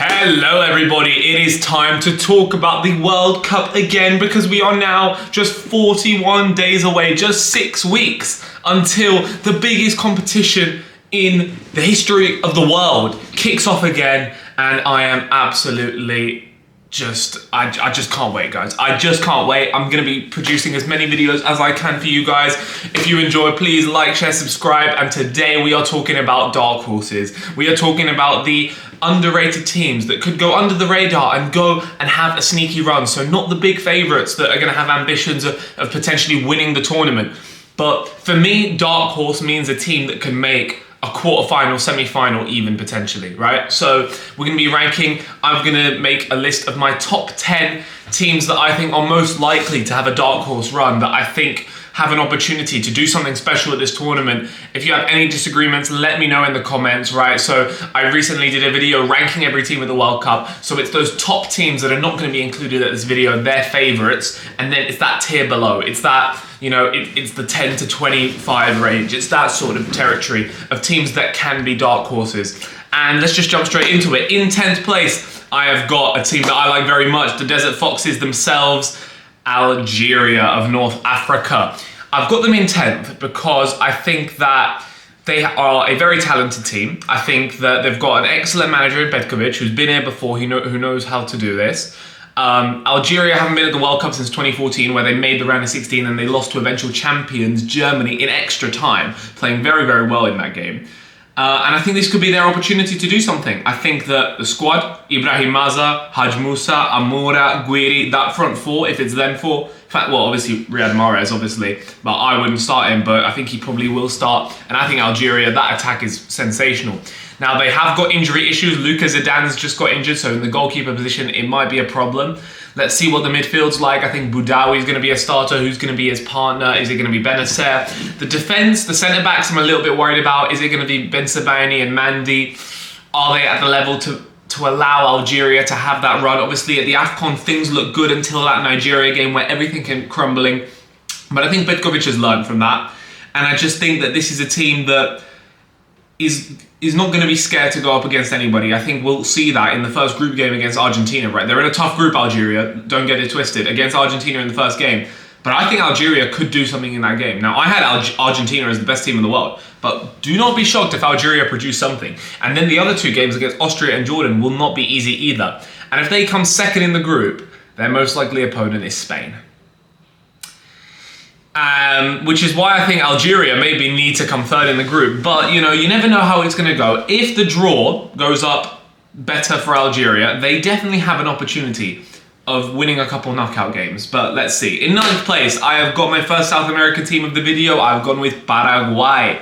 Hello everybody, it is time to talk about the World Cup again because we are now just 41 days away, just 6 weeks until the biggest competition in the history of the world kicks off again, and I am absolutely I just can't wait, guys. I just can't wait. I'm going to be producing as many videos as I can for you guys. If you enjoy, please like, share, subscribe. And today we are talking about dark horses. We are talking about the underrated teams that could go under the radar and go and have a sneaky run. So not the big favourites that are going to have ambitions of potentially winning the tournament. But for me, dark horse means a team that can make a quarterfinal, semi-final even potentially, right? So we're going to be ranking. I'm going to make a list of my top 10 teams that I think are most likely to have a dark horse run, that I think have an opportunity to do something special at this tournament. If you have any disagreements, let me know in the comments, right? So I recently did a video ranking every team at the World Cup. So it's those top teams that are not going to be included at this video, their favorites. And then it's that tier below. It's that, you know, it's the 10 to 25 range. It's that sort of territory of teams that can be dark horses. And let's just jump straight into it. In 10th place, I have got a team that I like very much, the Desert Foxes themselves, Algeria of North Africa. I've got them in 10th because I think that they are a very talented team. I think that they've got an excellent manager in Petkovic, who's been here before, who knows how to do this. Algeria haven't been at the World Cup since 2014, where they made the round of 16 and they lost to eventual champions Germany in extra time, playing very, very well in that game. And I think this could be their opportunity to do something. I think that the squad, Ibrahim Maza, Haj Musa, Amoura, Guiri, that front four, if it's them four, in fact, well, obviously Riyad Mahrez, obviously, but I wouldn't start him, but I think he probably will start. And I think Algeria, that attack is sensational. Now, they have got injury issues. Luka Zidane's just got injured, so in the goalkeeper position, it might be a problem. Let's see what the midfield's like. I think Boudaoui is going to be a starter. Who's going to be his partner? Is it going to be Benacer? The defence, the centre-backs, I'm a little bit worried about. Is it going to be Ben Sebaini and Mandy? Are they at the level to allow Algeria to have that run? Obviously, at the AFCON, things look good until that Nigeria game where everything came crumbling. But I think Petkovic has learned from that. And I just think that this is a team that is not going to be scared to go up against anybody. I think we'll see that in the first group game against Argentina, right? They're in a tough group, Algeria, don't get it twisted, against Argentina in the first game. But I think Algeria could do something in that game. Now, I had Argentina as the best team in the world, but do not be shocked if Algeria produce something. And then the other two games against Austria and Jordan will not be easy either. And if they come second in the group, their most likely opponent is Spain. Which is why I think Algeria maybe need to come third in the group. But, you know, you never know how it's going to go. If the draw goes up better for Algeria, they definitely have an opportunity of winning a couple knockout games. But let's see. In 9th place, I have got my first South American team of the video. I've gone with Paraguay.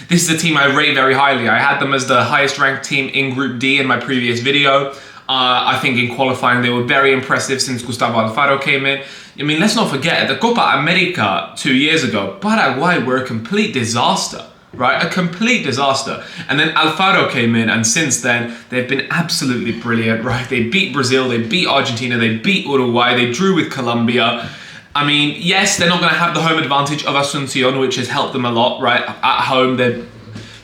This is a team I rate very highly. I had them as the highest ranked team in Group D in my previous video. I think in qualifying they were very impressive since Gustavo Alfaro came in. I mean, let's not forget, the Copa America 2 years ago, Paraguay were a complete disaster, right? A complete disaster. And then Alfaro came in, and since then, they've been absolutely brilliant, right? They beat Brazil, they beat Argentina, they beat Uruguay, they drew with Colombia. I mean, yes, they're not going to have the home advantage of Asunción, which has helped them a lot, right? At home, they're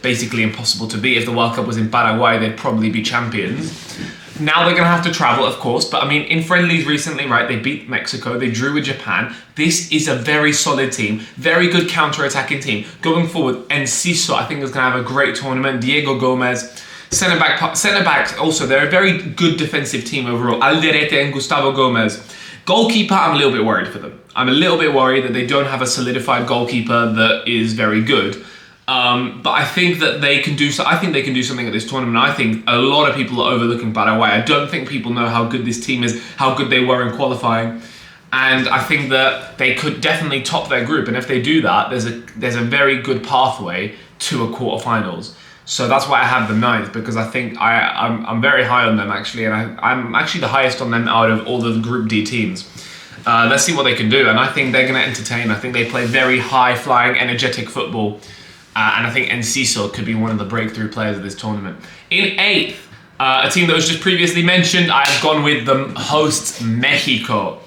basically impossible to beat. If the World Cup was in Paraguay, they'd probably be champions. Now they're going to have to travel, of course, but I mean, in friendlies recently, right, they beat Mexico, they drew with Japan. This is a very solid team, very good counter-attacking team. Going forward, Enciso, I think, is going to have a great tournament. Diego Gomez, centre-backs also, they're a very good defensive team overall. Alderete and Gustavo Gomez. Goalkeeper, I'm a little bit worried for them. I'm a little bit worried that they don't have a solidified goalkeeper that is very good. But I think that they can do so. I think they can do something at this tournament. I think a lot of people are overlooking Paraguay. I don't think people know how good this team is, how good they were in qualifying, and I think that they could definitely top their group. And if they do that, there's a very good pathway to a quarterfinals. So that's why I have them 9th, because I think I'm very high on them actually, and I'm actually the highest on them out of all the Group D teams. Let's see what they can do, and I think they're going to entertain. I think they play very high-flying, energetic football. And I think Enciso could be one of the breakthrough players of this tournament. In 8th, a team that was just previously mentioned, I've gone with the hosts, Mexico.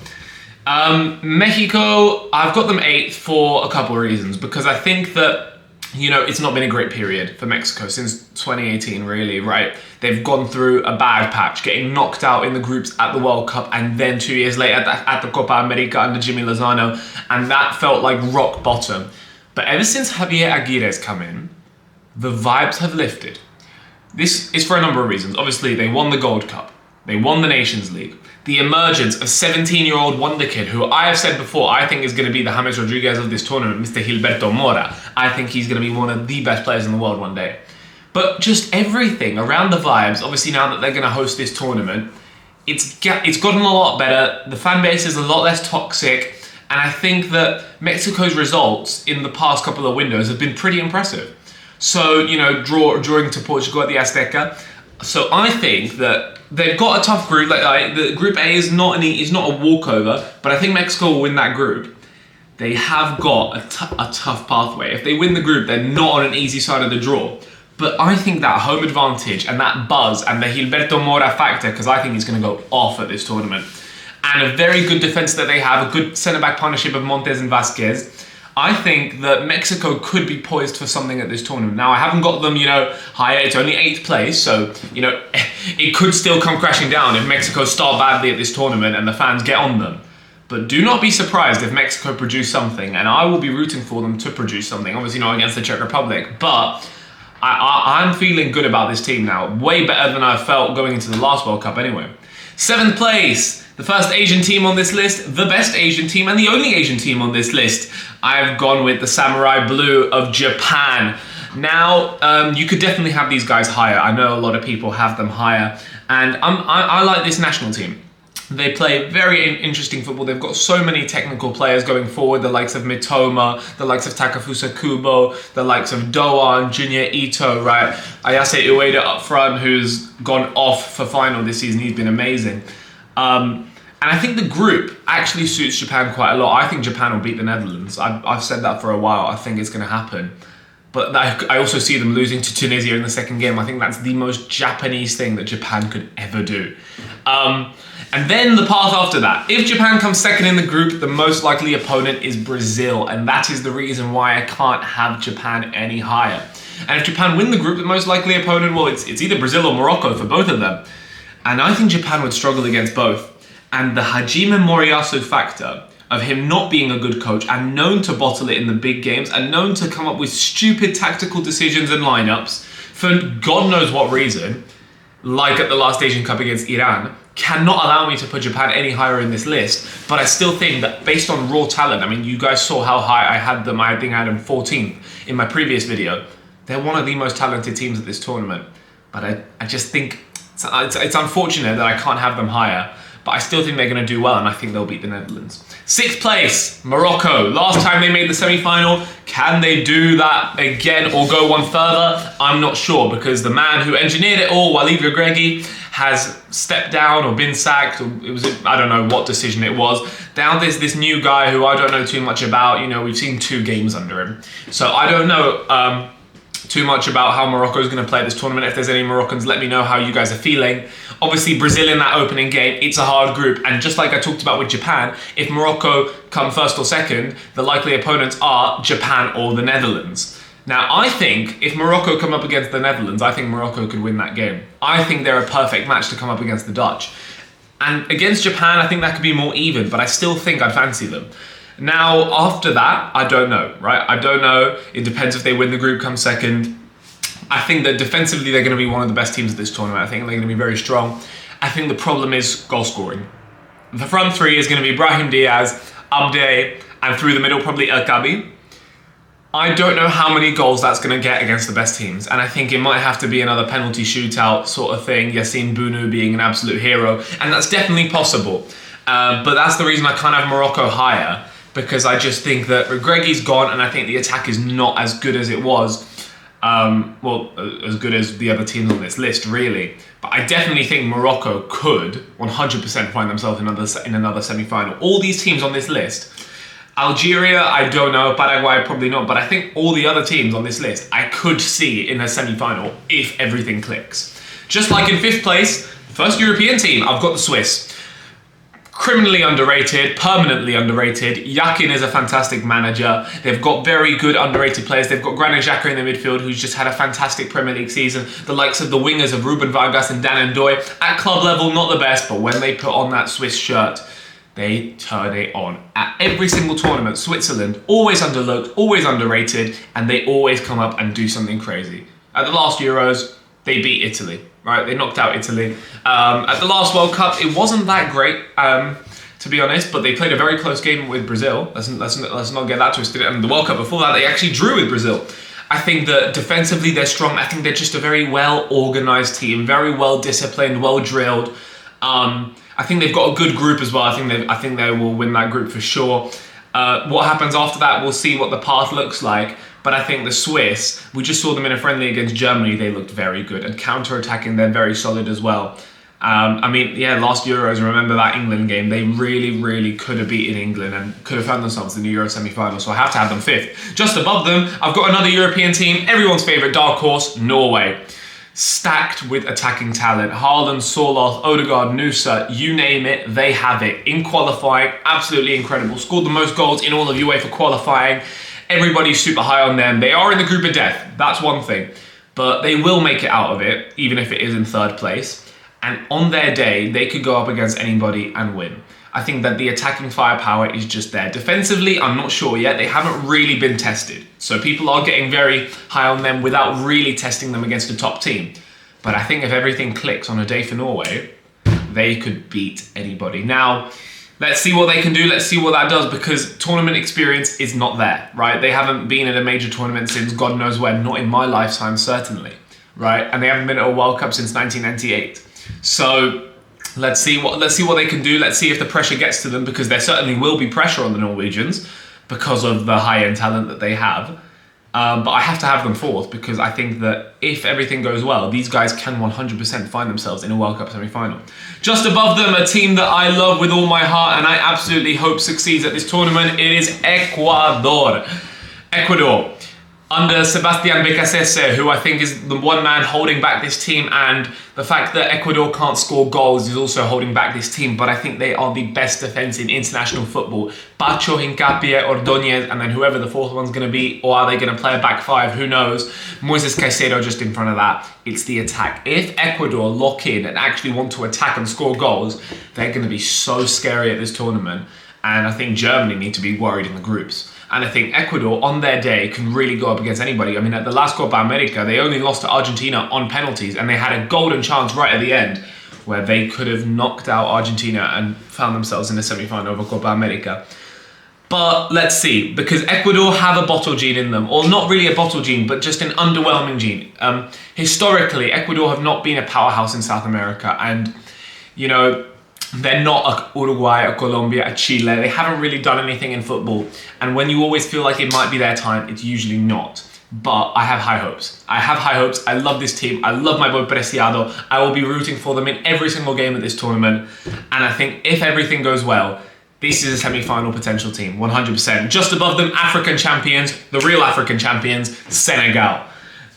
Mexico, I've got them 8th for a couple of reasons. Because I think that it's not been a great period for Mexico since 2018, really, right? They've gone through a bad patch, getting knocked out in the groups at the World Cup, and then 2 years later at the Copa America under Jimmy Lozano, and that felt like rock bottom. But ever since Javier Aguirre's come in, the vibes have lifted. This is for a number of reasons. Obviously, they won the Gold Cup. They won the Nations League. The emergence of 17-year-old wonder kid, who I have said before, I think is going to be the James Rodriguez of this tournament, Mr. Gilberto Mora. I think he's going to be one of the best players in the world one day. But just everything around the vibes, obviously now that they're going to host this tournament, it's gotten a lot better. The fan base is a lot less toxic. And I think that Mexico's results in the past couple of windows have been pretty impressive. So, drawing to Portugal at the Azteca. So I think that they've got a tough group. Like the Group A is not a walkover, but I think Mexico will win that group. They have got a tough pathway. If they win the group, they're not on an easy side of the draw. But I think that home advantage and that buzz and the Gilberto Mora factor, because I think he's going to go off at this tournament, and a very good defense that they have, a good centre-back partnership of Montes and Vasquez, I think that Mexico could be poised for something at this tournament. Now, I haven't got them, higher. It's only 8th place, so, it could still come crashing down if Mexico start badly at this tournament and the fans get on them. But do not be surprised if Mexico produce something, and I will be rooting for them to produce something. Obviously not against the Czech Republic, but I'm feeling good about this team now. Way better than I felt going into the last World Cup anyway. 7th place. The first Asian team on this list, the best Asian team, and the only Asian team on this list. I've gone with the Samurai Blue of Japan. Now, you could definitely have these guys higher. I know a lot of people have them higher, and I like this national team. They play very interesting football. They've got so many technical players going forward, the likes of Mitoma, the likes of Takafusa Kubo, the likes of Doan, Junya Ito, right? Ayase Ueda up front, who's gone off for final this season. He's been amazing. And I think the group actually suits Japan quite a lot. I think Japan will beat the Netherlands. I've said that for a while. I think it's going to happen. But I also see them losing to Tunisia in the second game. I think that's the most Japanese thing that Japan could ever do. And then the path after that. If Japan comes second in the group, the most likely opponent is Brazil. And that is the reason why I can't have Japan any higher. And if Japan win the group, the most likely opponent, well, it's either Brazil or Morocco for both of them. And I think Japan would struggle against both. And the Hajime Moriyasu factor of him not being a good coach and known to bottle it in the big games and known to come up with stupid tactical decisions and lineups for God knows what reason, like at the last Asian Cup against Iran, cannot allow me to put Japan any higher in this list. But I still think that based on raw talent, I mean, you guys saw how high I had them. I think I had them 14th in my previous video. They're one of the most talented teams at this tournament. But I just think it's unfortunate that I can't have them higher. But I still think they're going to do well, and I think they'll beat the Netherlands. 6th place, Morocco. Last time they made the semi-final. Can they do that again or go one further? I'm not sure, because the man who engineered it all, Walid Regragui, has stepped down or been sacked. Or I don't know what decision it was. Now there's this new guy who I don't know too much about. We've seen 2 games under him. So I don't know too much about how Morocco is going to play this tournament. If there's any Moroccans, let me know how you guys are feeling. Obviously, Brazil in that opening game, it's a hard group. And just like I talked about with Japan, if Morocco come first or second, the likely opponents are Japan or the Netherlands. Now, I think if Morocco come up against the Netherlands, I think Morocco could win that game. I think they're a perfect match to come up against the Dutch. And against Japan, I think that could be more even, but I still think I'd fancy them. Now, after that, I don't know, right? I don't know. It depends if they win the group, come second. I think that defensively, they're going to be one of the best teams at this tournament. I think they're going to be very strong. I think the problem is goal scoring. The front three is going to be Brahim Diaz, Abde, and through the middle, probably El Kabi. I don't know how many goals that's going to get against the best teams. And I think it might have to be another penalty shootout sort of thing. Yassine Bounou being an absolute hero. And that's definitely possible. But that's the reason I can't have Morocco higher. Because I just think that Regragui's gone, and I think the attack is not as good as it was. As good as the other teams on this list, really. But I definitely think Morocco could 100% find themselves in another semi-final. All these teams on this list, Algeria, I don't know, Paraguay, probably not, but I think all the other teams on this list, I could see in a semi-final if everything clicks. Just like in 5th place, first European team, I've got the Swiss. criminally underrated, permanently underrated. Yakin is a fantastic manager. They've got very good underrated players. They've got Granit Xhaka in the midfield, who's just had a fantastic Premier League season. The likes of the wingers of Ruben Vargas and Dan Ndoye. At club level, not the best, but when they put on that Swiss shirt, they turn it on. At every single tournament, Switzerland, always underlooked, always underrated, and they always come up and do something crazy. At the last Euros, they beat Italy, right? They knocked out Italy. At the last World Cup, it wasn't that great, to be honest, but they played a very close game with Brazil. Let's not get that twisted. And the World Cup before that, they actually drew with Brazil. I think that defensively, they're strong. I think they're just a very well-organised team, very well-disciplined, well-drilled. I think they've got a good group as well. I think they will win that group for sure. What happens after that, we'll see what the path looks like. But I think the Swiss, we just saw them in a friendly against Germany. They looked very good. And counter-attacking, they're very solid as well. Last Euros, remember that England game? They really, really could have beaten England and could have found themselves in the Euro semi-final. So I have to have them fifth. Just above them, I've got another European team. Everyone's favourite dark horse, Norway. Stacked with attacking talent. Haaland, Sørloth, Odegaard, Nusa, you name it, they have it. In qualifying, absolutely incredible. Scored the most goals in all of UEFA qualifying. Everybody's super high on them. They are in the group of death, that's one thing. But they will make it out of it, even if it is in third place. And on their day, they could go up against anybody and win. I think that the attacking firepower is just there. Defensively, I'm not sure yet. They haven't really been tested. So people are getting very high on them without really testing them against a top team. But I think if everything clicks on a day for Norway, they could beat anybody. Now, let's see what they can do. Let's see what that does, because tournament experience is not there, right? They haven't been at a major tournament since God knows when, not in my lifetime, certainly, right? And they haven't been at a World Cup since 1998. So let's see what they can do. Let's see if the pressure gets to them, because there certainly will be pressure on the Norwegians because of the high-end talent that they have. But I have to have them fourth, because I think that if everything goes well, these guys can 100% find themselves in a World Cup semi-final. Just above them, a team that I love with all my heart and I absolutely hope succeeds at this tournament, it is Ecuador. Ecuador. Under Sebastian Becasese, who I think is the one man holding back this team, and the fact that Ecuador can't score goals is also holding back this team, but I think they are the best defence in international football. Pacho, Hincapié, Ordóñez, and then whoever the fourth one's going to be, or are they going to play a back five, who knows? Moises Caicedo just in front of that. It's the attack. If Ecuador lock in and actually want to attack and score goals, they're going to be so scary at this tournament, and I think Germany need to be worried in the groups. And I think Ecuador, on their day, can really go up against anybody. I mean, at the last Copa America, they only lost to Argentina on penalties, and they had a golden chance right at the end where they could have knocked out Argentina and found themselves in the semi-final of a Copa America. But let's see, because Ecuador have a bottle gene in them, or not really a bottle gene, but just an underwhelming gene. Historically, Ecuador have not been a powerhouse in South America, and, you know, they're not a Uruguay, a Colombia, a Chile. They haven't really done anything in football. And when you always feel like it might be their time, it's usually not. But I have high hopes. I have high hopes. I love this team. I love my boy Preciado. I will be rooting for them in every single game of this tournament. And I think if everything goes well, this is a semi-final potential team, 100%. Just above them, African champions, the real African champions, Senegal.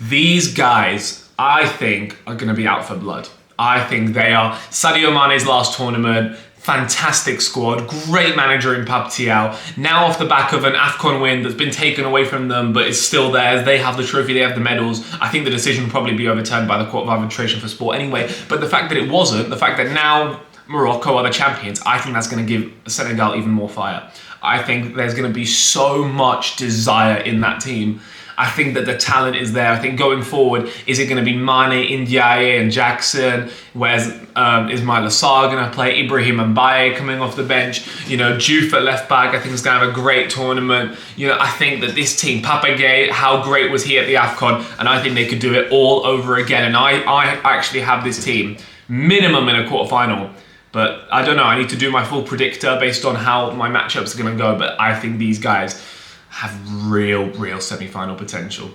These guys, I think, are going to be out for blood. I think they are. Sadio Mane's last tournament, fantastic squad, great manager in Pape Thiaw. Now off the back of an AFCON win that's been taken away from them, but it's still theirs. They have the trophy, they have the medals. I think the decision will probably be overturned by the Court of Arbitration for Sport anyway. But the fact that it wasn't, the fact that now Morocco are the champions, I think that's going to give Senegal even more fire. I think there's going to be so much desire in that team. I think that the talent is there. I think going forward, is it going to be Mane, Ndiaye and Jackson? Where's Ismail Assar going to play? Ibrahim Mbaye coming off the bench. You know, Diouf at left back, I think is going to have a great tournament. You know, I think that this team, Pape Gueye, how great was he at the AFCON? And I think they could do it all over again. And I actually have this team minimum in a quarterfinal. But I don't know, I need to do my full predictor based on how my matchups are going to go. But I think these guys have real semi-final potential.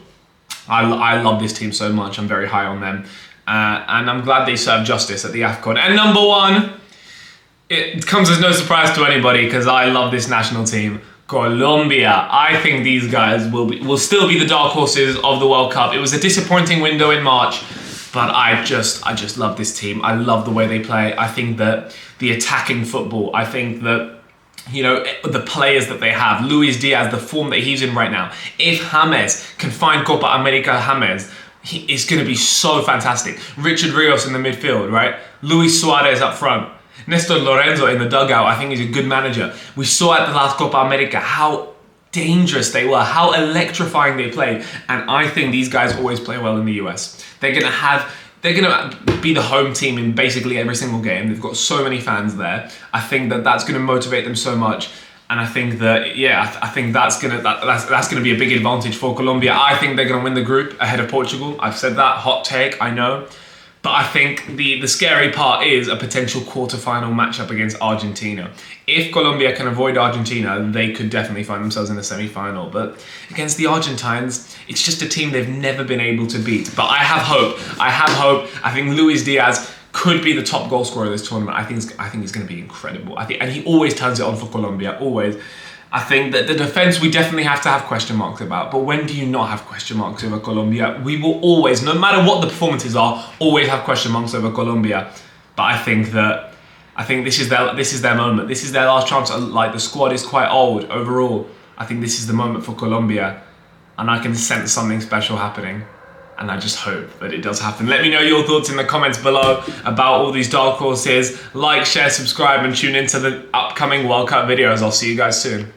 I love this team so much. I'm very high on them. And I'm glad they served justice at the AFCON. And number one, it comes as no surprise to anybody because I love this national team, Colombia. I think these guys will still be the dark horses of the World Cup. It was a disappointing window in March, But I just love this team. I love the way they play. I think that the attacking football, I think that, you know, the players that they have, Luis Diaz, the form that he's in right now. If James can find Copa America James, it's going to be so fantastic. Richard Rios in the midfield, right? Luis Suarez up front. Nestor Lorenzo in the dugout. I think he's a good manager. We saw at the last Copa America how dangerous they were, how electrifying they played. And I think these guys always play well in the US. They're going to be the home team in basically every single game. They've got so many fans there. I think that that's going to motivate them so much. And I think that, yeah, I think that's going to be a big advantage for Colombia. I think they're going to win the group ahead of Portugal. I've said that, hot take, I know. But I think the scary part is a potential quarterfinal matchup against Argentina. If Colombia can avoid Argentina, they could definitely find themselves in the semi-final. But against the Argentines, it's just a team they've never been able to beat. But I have hope. I think Luis Diaz could be the top goal scorer of this tournament. I think he's going to be incredible. And he always turns it on for Colombia, always. I think that the defense we definitely have to have question marks about. But when do you not have question marks over Colombia? We will always, no matter what the performances are, always have question marks over Colombia. But I think this is their moment. This is their last chance. Like, the squad is quite old overall. I think this is the moment for Colombia, and I can sense something special happening. And I just hope that it does happen. Let me know your thoughts in the comments below about all these dark horses. Like, share, subscribe, and tune into the upcoming World Cup videos. I'll see you guys soon.